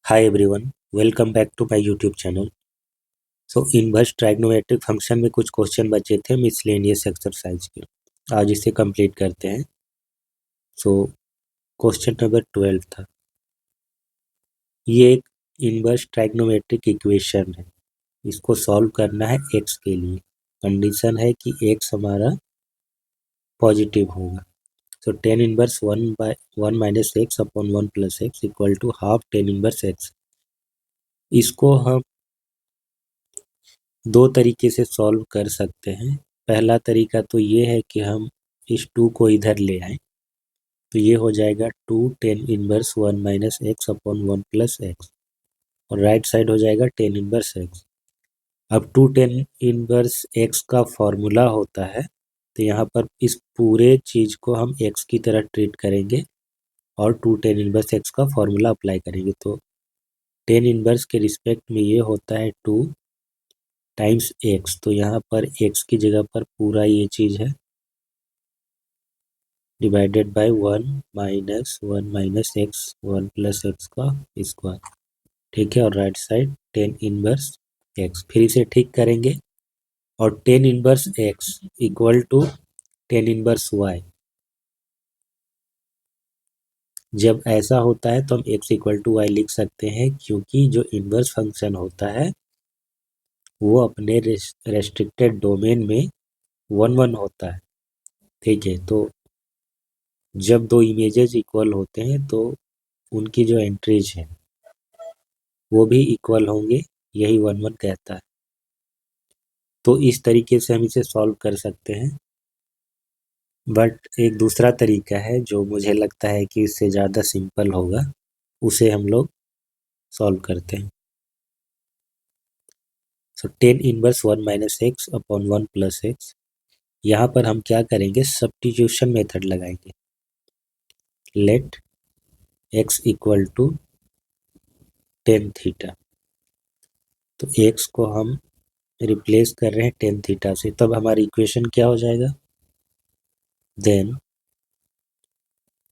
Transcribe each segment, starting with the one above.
Hi everyone, welcome back to my YouTube channel. Inverse trigonometric function में कुछ question बचे थे मिसलेनियस एक्सरसाइज के। आज इसे कंप्लीट करते हैं। क्वेश्चन नंबर 12 था। ये एक इनवर्स ट्राइग्नोमेट्रिक इक्वेशन है। इसको सॉल्व करना है x के लिए। कंडीशन है कि x हमारा पॉजिटिव होगा। Tan inverse 1 minus x upon 1 plus x equal to half tan inverse x. इसको हम दो तरीके से सॉल्व कर सकते हैं। पहला तरीका तो ये है कि हम इस 2 को इधर ले आए, तो ये हो जाएगा 2 ten inverse 1 minus x upon 1 plus x, और राइट साइड हो जाएगा टेन इनवर्स एक्स। अब 2 टेन इनवर्स एक्स का फॉर्मूला होता है, तो यहाँ पर इस पूरे चीज़ को हम एक्स की तरह ट्रीट करेंगे और 2 टेन इनवर्स एक्स का फॉर्मूला अप्लाई करेंगे। तो टेन इनवर्स के रिस्पेक्ट में ये होता है 2 टाइम्स एक्स, तो यहाँ पर एक्स की जगह पर पूरा ये चीज़ है divided by 1 minus x 1 plus x का स्क्वायर। ठीक है, और right side tan inverse x. फिर इसे ठीक करेंगे और tan inverse x equal to tan inverse y. जब ऐसा होता है तो हम एक्स इक्वल टू वाई लिख सकते हैं, क्योंकि जो इनवर्स फंक्शन होता है वो अपने रेस्ट्रिक्टेड डोमेन में 1 1 होता है। ठीक है, तो जब दो इमेजेस इक्वल होते हैं तो उनकी जो एंट्रीज हैं वो भी इक्वल होंगे, यही 1 1 कहता है। तो इस तरीके से हम इसे सॉल्व कर सकते हैं। बट एक दूसरा तरीका है जो मुझे लगता है कि इससे ज़्यादा सिंपल होगा, उसे हम लोग सॉल्व करते हैं। Tan inverse 1 minus x upon 1 plus x. यहाँ पर हम क्या करेंगे, सब्स्टिट्यूशन मेथड लगाएंगे। Let x equal to tan theta. तो एक्स को हम रिप्लेस कर रहे हैं टेन थीटा से, तब हमारी इक्वेशन क्या हो जाएगा, then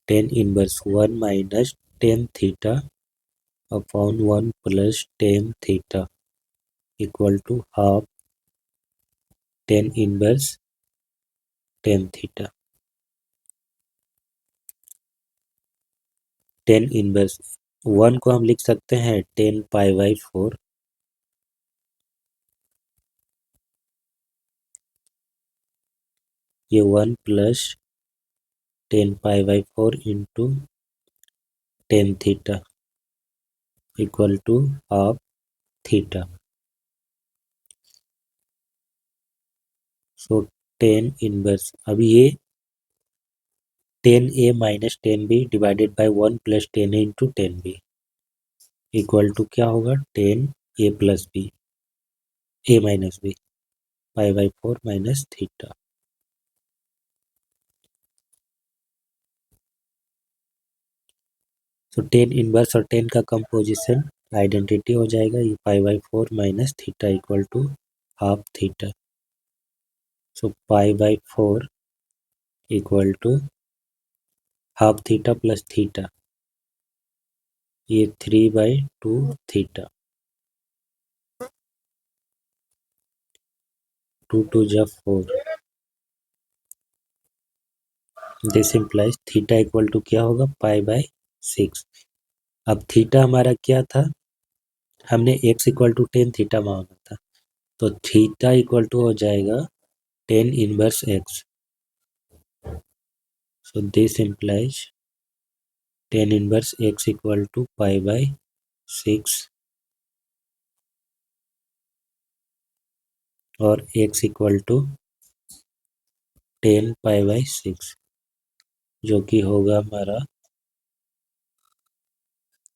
tan inverse 1 minus tan theta upon 1 plus tan theta equal to half tan inverse tan theta. Tan inverse 1 को हम लिख सकते हैं टेन पाई बाई 4, ये 1 plus tan pi by 4 into tan theta equal to half theta. So tan inverse, अब ये tan A minus tan B divided by 1 plus tan A into tan B equal to क्या होगा, tan A plus B A minus B pi by 4 minus theta. तो tan inverse और tan का composition identity हो जाएगा, ये pi by 4 minus theta equal to half theta. So pi by 4 equal to half theta plus theta, ये 3/2 theta. 2 2 जा 4, this implies theta equal to क्या होगा, पाई बाई 6। अब थीटा हमारा क्या था, हमने x equal to tan theta मांगा था, तो थीटा इक्वल टू हो जाएगा tan inverse x. So this implies tan inverse x equal to pi by 6 और x equal to tan pi by 6, जो कि होगा हमारा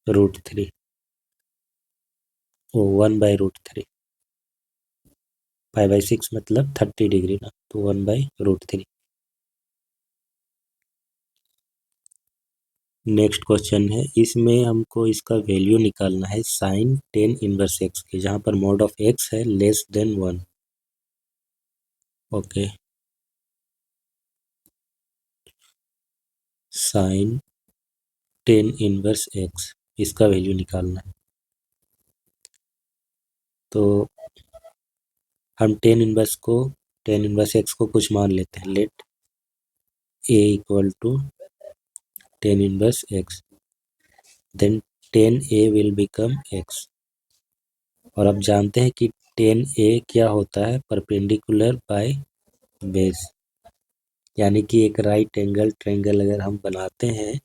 √3, ओ 1/√3। पाई बाई 6 मतलब 30 डिग्री ना, तो 1/√3। नेक्स्ट क्वेश्चन है, इसमें हमको इसका वैल्यू निकालना है साइन टेन इनवर्स एक्स की, जहाँ पर मॉड ऑफ एक्स है less than 1। Okay, sine tan inverse x, इसका वैल्यू निकालना है। तो हम टेन इनवर्स एक्स को कुछ मान लेते हैं। Let A equal to tan inverse x, then tan A will become x. और अब जानते हैं कि टेन ए क्या होता है, परपेंडिकुलर बाय बेस, यानी कि एक राइट एंगल ट्रायंगल अगर हम बनाते हैं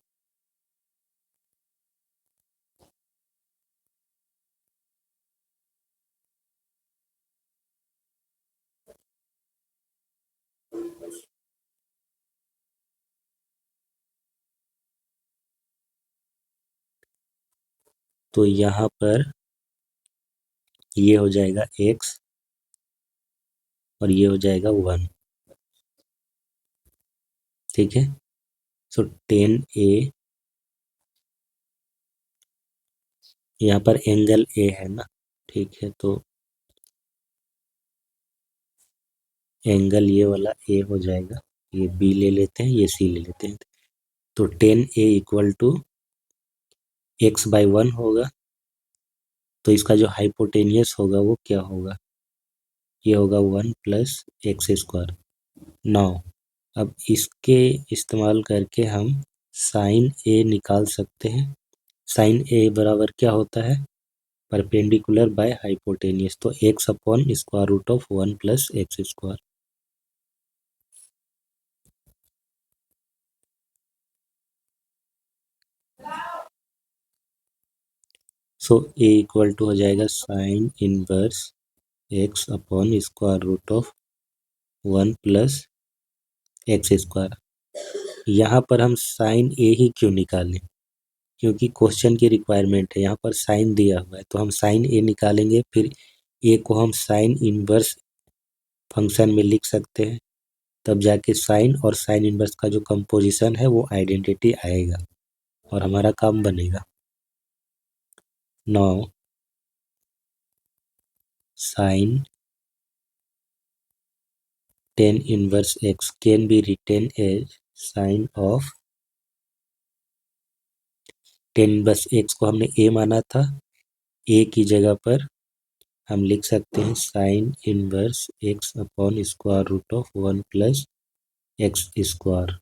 तो यहाँ पर ये हो जाएगा एक्स और ये हो जाएगा 1। ठीक है, सो टेन ए, यहाँ पर एंगल ए है ना, ठीक है, तो एंगल ये वाला ए हो जाएगा, ये बी ले लेते हैं, ये सी ले लेते हैं। तो tan A equal to x by 1 होगा, तो इसका जो हाइपोटेनियस होगा वो क्या होगा, ये होगा 1 प्लस एक्स स्क्वायर। नाउ अब इसके इस्तेमाल करके हम साइन ए निकाल सकते हैं। साइन ए बराबर क्या होता है, परपेंडिकुलर बाय हाइपोटेनियस, तो x upon square root of 1 plus x square. So A equal to हो जाएगा sine inverse x upon square root of 1 plus x square. यहाँ पर हम साइन ए ही क्यों निकालें, क्योंकि क्वेश्चन की रिक्वायरमेंट है, यहाँ पर साइन दिया हुआ है तो हम साइन ए निकालेंगे, फिर ए को हम साइन इनवर्स फंक्शन में लिख सकते हैं, तब जाके साइन और साइन इनवर्स का जो कंपोजिशन है वो आइडेंटिटी आएगा और हमारा काम बनेगा। Now sine tan inverse x can be written as sine of tan inverse x को हमने ए माना था, ए की जगह पर हम लिख सकते हैं sine inverse x upon square root of 1 plus x square.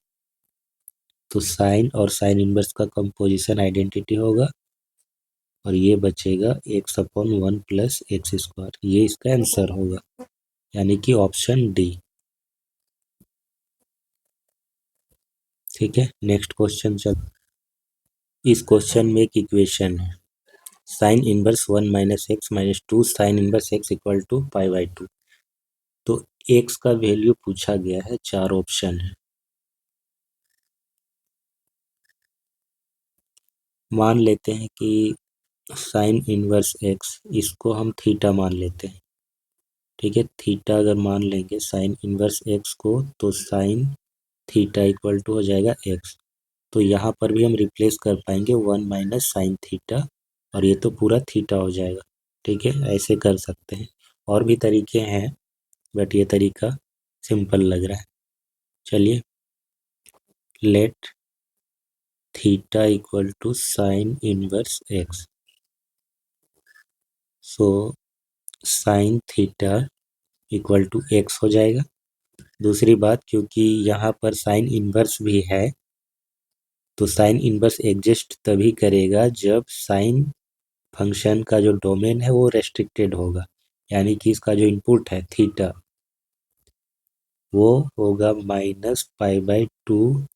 तो साइन और साइन इनवर्स का कंपोजिशन आइडेंटिटी होगा और ये बचेगा x upon 1 plus x square, ये इसका आंसर होगा, यानी कि ऑप्शन डी। ठीक है, नेक्स्ट क्वेश्चन चल। इस क्वेश्चन में एक इक्वेशन है, sine inverse 1 minus x minus 2 sine inverse x equal to pi by 2। तो एक्स का वैल्यू पूछा गया है, 4 ऑप्शन है। मान लेते हैं कि साइन इनवर्स एक्स, इसको हम थीटा मान लेते हैं। ठीक है, थीटा अगर मान लेंगे साइन इनवर्स एक्स को, तो साइन थीटा इक्वल टू हो जाएगा एक्स। तो यहाँ पर भी हम रिप्लेस कर पाएंगे 1 माइनस साइन थीटा, और ये तो पूरा थीटा हो जाएगा। ठीक है, ऐसे कर सकते हैं, और भी तरीके हैं बट ये तरीका सिंपल लग रहा है। चलिए, let theta equal to sine inverse x. So sine theta equal to x हो जाएगा। दूसरी बात, क्योंकि यहाँ पर साइन इनवर्स भी है, तो साइन इनवर्स एग्जिस्ट तभी करेगा जब साइन फंक्शन का जो डोमेन है वो रेस्ट्रिक्टेड होगा, यानी कि इसका जो इनपुट है थीटा वो होगा माइनस पाई बाई 2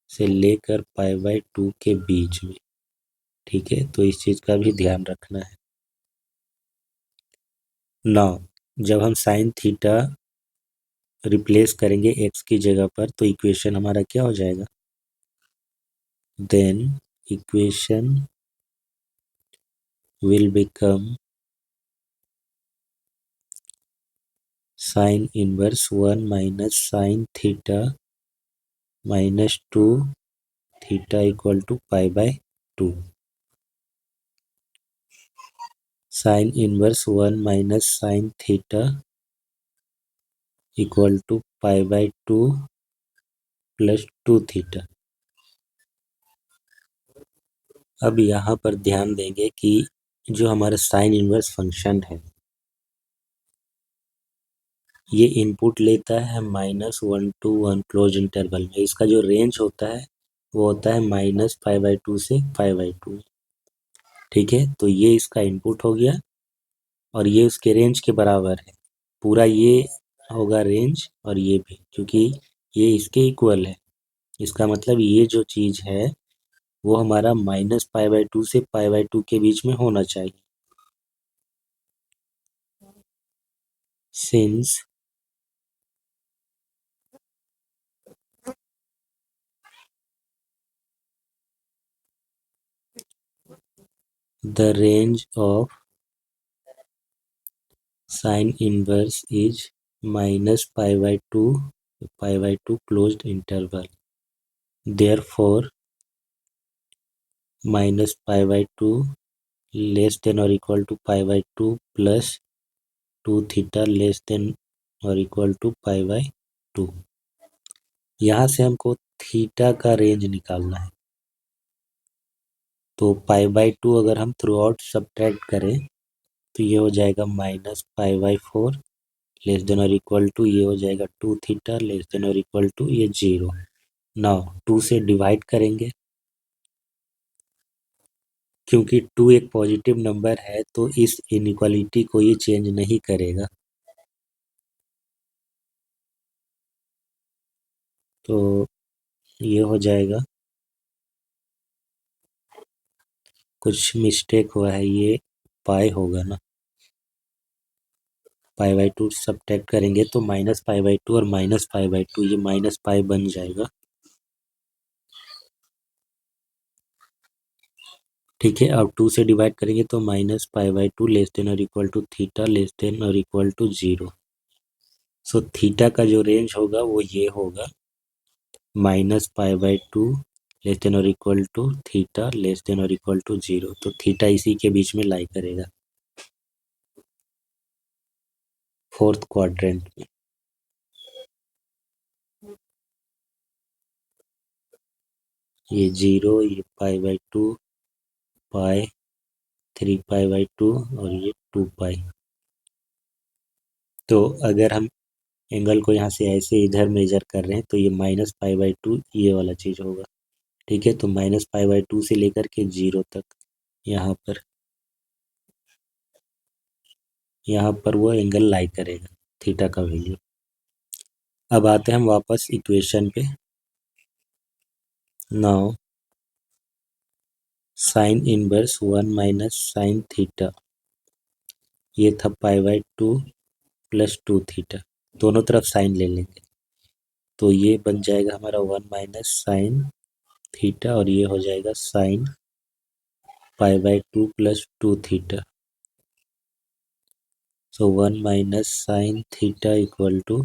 से लेकर पाई बाई 2 के बीच में। ठीक है, तो इस चीज़ का भी ध्यान रखना है। नाउ जब हम साइन थीटा रिप्लेस करेंगे एक्स की जगह पर, तो इक्वेशन हमारा क्या हो जाएगा, then equation will become sin inverse 1 minus sin theta minus 2 theta equal to pi by 2. Sin inverse 1 minus sin theta equal to pi by 2 plus 2 theta. अब यहाँ पर ध्यान देंगे कि जो हमारा साइन इनवर्स फंक्शन है ये इनपुट लेता है -1 to 1 क्लोज इंटरवल में। इसका जो रेंज होता है वो होता है -π/2 से π/2। ठीक है, तो ये इसका इनपुट हो गया और ये उसके रेंज के बराबर है। पूरा ये होगा रेंज और ये भी, क्योंकि ये इसके इक्वल है। इसका मतलब ये जो चीज़ है वो हमारा -π/2 से π/2 के बीच में होना चाहिए। Since the range of sine inverse is -π/2 closed interval, therefore -π/2 less than or equal to π/2 plus 2 theta less than or equal to π/2। यहाँ से हमको थीटा का रेंज निकालना है। तो π/2 अगर हम थ्रू आउट सब्ट्रैक्ट करें तो ये हो जाएगा -π/4 लेस देन और इक्वल टू, ये हो जाएगा 2 थीटा लेस देन और इक्वल टू ये 0। नाउ 2 से डिवाइड करेंगे, क्योंकि 2 एक पॉजिटिव नंबर है तो इस इनइक्वालिटी को ये चेंज नहीं करेगा। तो ये हो जाएगा, कुछ मिस्टेक हुआ है, ये पाई होगा ना। π/2 सब्ट्रैक्ट करेंगे तो -π/2 और -π/2 ये -π बन जाएगा। ठीक है, अब 2 से डिवाइड करेंगे तो -π/2 लेस देन और equal to theta less than और इक्वल टू 0। सो थीटा का जो रेंज होगा वो ये होगा -π/2 लेस देन और equal to theta less than और इक्वल टू 0। तो थीटा इसी के बीच में लाई करेगा, फोर्थ क्वाड्रेंट में। ये 0, ये π/2, पाई, 3π/2 और ये 2π। तो अगर हम एंगल को यहाँ से ऐसे इधर मेजर कर रहे हैं तो ये -π/2 ये वाला चीज़ होगा। ठीक है, तो -π/2 से लेकर के 0 तक यहाँ पर वो एंगल लाई करेगा, थीटा का वैल्यू। अब आते हैं हम वापस इक्वेशन पे। Now sine inverse 1 minus sine theta, ये था π/2 प्लस 2 थीटा। दोनों तरफ साइन ले लेंगे तो ये बन जाएगा हमारा 1 माइनस साइन थीटा और ये हो जाएगा sine π/2 plus 2 theta. So 1 minus sine theta equal to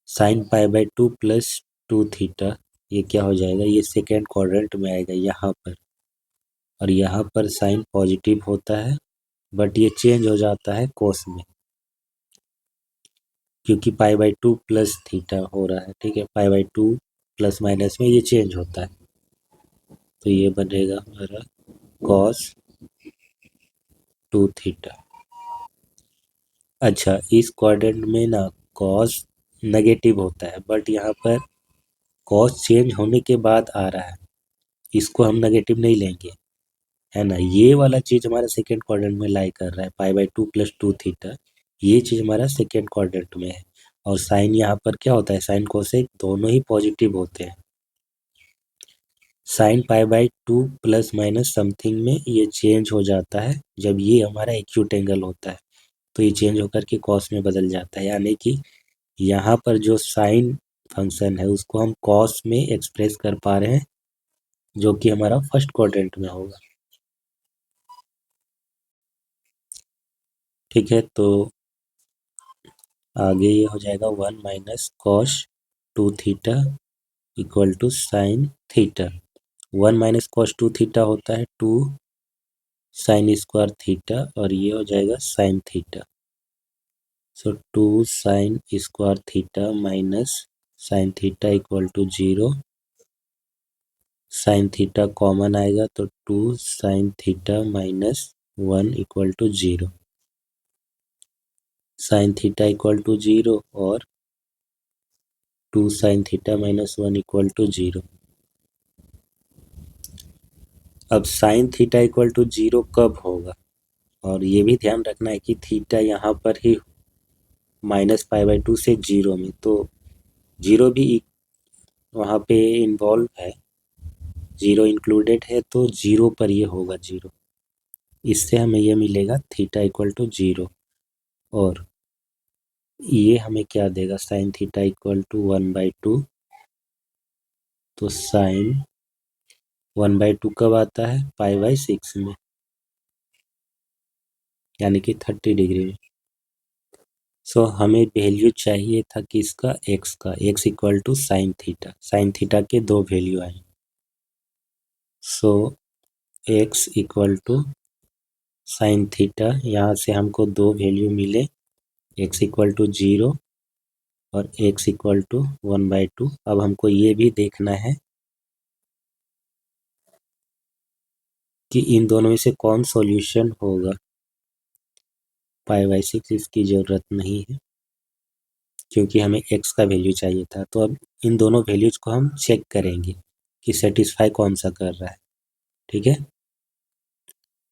sine π/2 plus 2 theta. ये क्या हो जाएगा, ये सेकेंड क्वाड्रेंट में आएगा यहाँ पर, और यहाँ पर साइन पॉजिटिव होता है बट ये चेंज हो जाता है कोस में, क्योंकि π/2 प्लस थीटा हो रहा है। ठीक है, π/2 प्लस माइनस में ये चेंज होता है, तो ये बनेगा हमारा कॉस 2 थीटा। अच्छा, इस क्वाड्रेंट में ना कॉस नेगेटिव होता है बट यहाँ पर कॉस चेंज होने के बाद आ रहा है, इसको हम नेगेटिव नहीं लेंगे, है ना। ये वाला चीज़ हमारा सेकेंड क्वाड्रेंट में लाई कर रहा है, π/2 प्लस 2 थीटा, ये चीज़ हमारा सेकेंड क्वाड्रेंट में है। और साइन यहाँ पर क्या होता है, साइन कोसेक दोनों ही पॉजिटिव होते हैं। साइन π/2 प्लस माइनस समथिंग में ये चेंज हो जाता है जब ये हमारा एक्यूट एंगल होता है, तो ये चेंज होकर के कॉस में बदल जाता है। यानी कि यहाँ पर जो साइन फंक्शन है उसको हम कॉस में एक्सप्रेस कर पा रहे हैं, जो कि हमारा फर्स्ट क्वाड्रेंट में होगा। ठीक है, तो आगे ये हो जाएगा 1 minus cos 2 theta equal to sine theta. 1 minus cos 2 theta होता है 2 साइन स्क्वायर थीटा और ये हो जाएगा sine theta. So 2 sine square theta minus sine theta equal to 0। Sine theta common आएगा तो 2 sine theta minus 1 equal to 0। Sine theta equal to 0 और 2 sin theta minus 1 equal to 0। अब sign theta equal to 0 कब होगा, और ये भी ध्यान रखना है कि थीटा यहाँ पर ही -π/2 से 0 में, तो 0 भी वहाँ पे इन्वॉल्व है, 0 इंक्लूडेड है, तो 0 पर ये होगा 0। इससे हमें ये मिलेगा थीटा इक्वल टू 0, और ये हमें क्या देगा, साइन थीटा इक्वल टू 1/2। तो साइन 1/2 कब आता है, π/6 में, यानी कि 30 डिग्री में। सो हमें वैल्यू चाहिए था किसका, एक्स का, x equal to sine theta के दो वैल्यू आए। So x equal to sine theta, यहाँ से हमको दो वैल्यू मिले, एक्स इक्वल टू 0 और एक्स इक्वल टू 1/2। अब हमको ये भी देखना है कि इन दोनों में से कौन सॉल्यूशन होगा। π/6 इसकी ज़रूरत नहीं है, क्योंकि हमें x का वैल्यू चाहिए था। तो अब इन दोनों वैल्यूज को हम चेक करेंगे कि सेटिस्फाई कौन सा कर रहा है। ठीक है,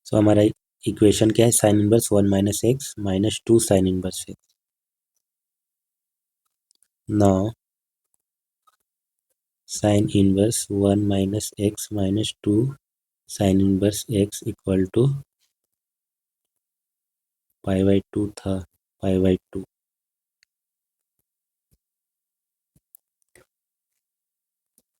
सो हमारा इक्वेशन क्या है, sine inverse 1 minus x minus 2 sine inverse x. Now sine inverse 1 minus x minus 2 sine inverse x equal to π/2 था, π/2।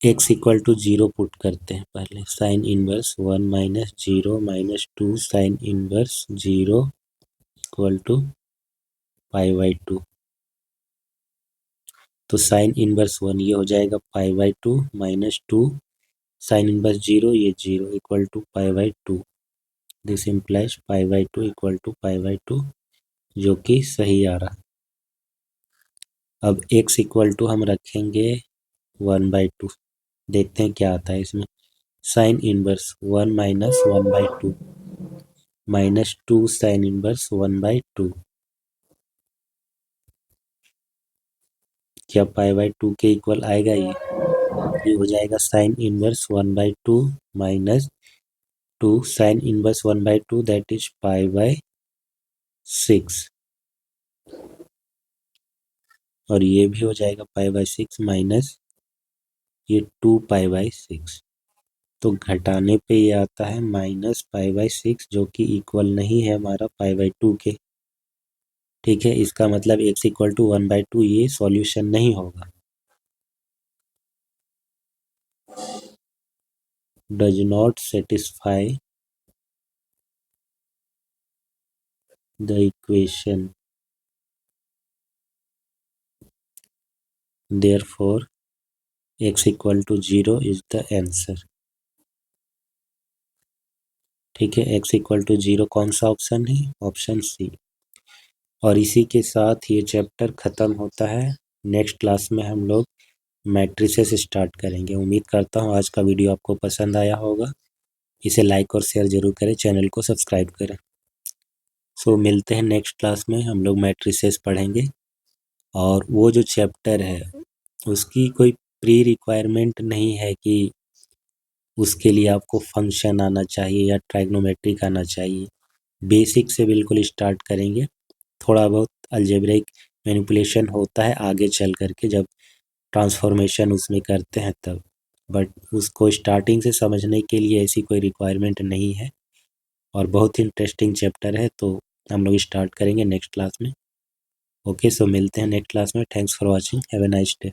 एक्स इक्वल टू 0 पुट करते हैं पहले, sine inverse 1 minus 0 minus 2 sine inverse 0 equal to π/2। तो sign inverse 1 ये हो जाएगा π/2 minus 2 sine inverse 0, ये 0 equal to π/2। This implies π/2 equal to π/2, जो कि सही आ रहा। अब x इक्वल टू हम रखेंगे 1/2, देखते हैं क्या आता है इसमें। Sine inverse 1 minus 1/2 minus 2 sine inverse 1/2, क्या π/2 के इक्वल आएगा ये हो जाएगा sine inverse 1/2 minus 2 sine inverse 1/2, that is π/6, और ये भी हो जाएगा π/6 माइनस ये 2π/6। तो घटाने पे ये आता है -π/6, जो कि इक्वल नहीं है हमारा π/2 के। ठीक है, इसका मतलब x इक्वल टू 1/2 ये सॉल्यूशन नहीं होगा। Does not satisfy the equation, therefore x equal to 0 is the answer. ठीक है, x इक्वल टू 0 कौन सा ऑप्शन है, ऑप्शन सी। और इसी के साथ ये चैप्टर ख़त्म होता है। नेक्स्ट क्लास में हम लोग मैट्रिसेस स्टार्ट करेंगे। उम्मीद करता हूँ आज का वीडियो आपको पसंद आया होगा। इसे लाइक और शेयर ज़रूर करें, चैनल को सब्सक्राइब करें। सो मिलते हैं नेक्स्ट क्लास में, हम लोग मैट्रिसेस पढ़ेंगे। और वो जो चैप्टर है उसकी कोई प्री रिक्वायरमेंट नहीं है कि उसके लिए आपको फंक्शन आना चाहिए या ट्राइग्नोमेट्रिक आना चाहिए। बेसिक से बिल्कुल स्टार्ट करेंगे। थोड़ा बहुत अलजेब्रिक मैनिपुलेशन होता है आगे चल करके, जब ट्रांसफॉर्मेशन उसमें करते हैं तब, बट उसको स्टार्टिंग से समझने के लिए ऐसी कोई रिक्वायरमेंट नहीं है। और बहुत ही इंटरेस्टिंग चैप्टर है, तो हम लोग स्टार्ट करेंगे नेक्स्ट क्लास में। ओके, सो मिलते हैं नेक्स्ट क्लास में। Thanks for watching, have a nice day.